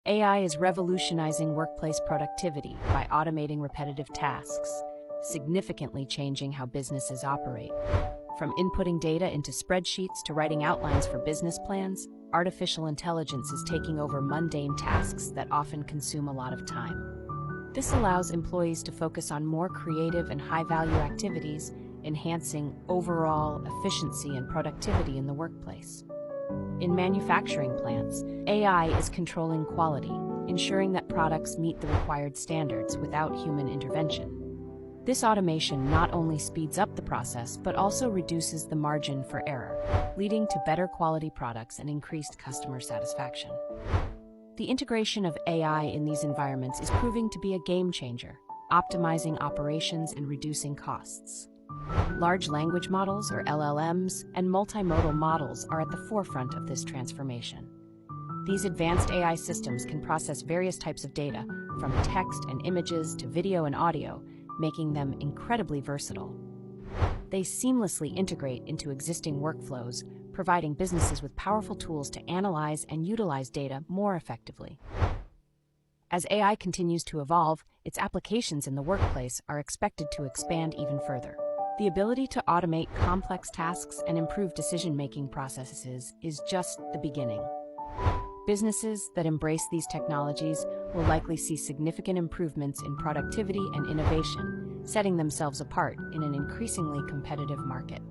AI is revolutionizing workplace productivity by automating repetitive tasks, significantly changing how businesses operate. From inputting data into spreadsheets to writing outlines for business plans, artificial intelligence is taking over mundane tasks that often consume a lot of time. This allows employees to focus on more creative and high-value activities, enhancing overall efficiency and productivity in the workplace. In manufacturing plants, AI is controlling quality, ensuring that products meet the required standards without human intervention. This automation not only speeds up the process, but also reduces the margin for error, leading to better quality products and increased customer satisfaction. The integration of AI in these environments is proving to be a game changer, optimizing operations and reducing costs. Large language models, or LLMs, and multimodal models are at the forefront of this transformation. These advanced AI systems can process various types of data, from text and images to video and audio, making them incredibly versatile. They seamlessly integrate into existing workflows, providing businesses with powerful tools to analyze and utilize data more effectively. As AI continues to evolve, its applications in the workplace are expected to expand even further. The ability to automate complex tasks and improve decision-making processes is just the beginning. Businesses that embrace these technologies will likely see significant improvements in productivity and innovation, setting themselves apart in an increasingly competitive market.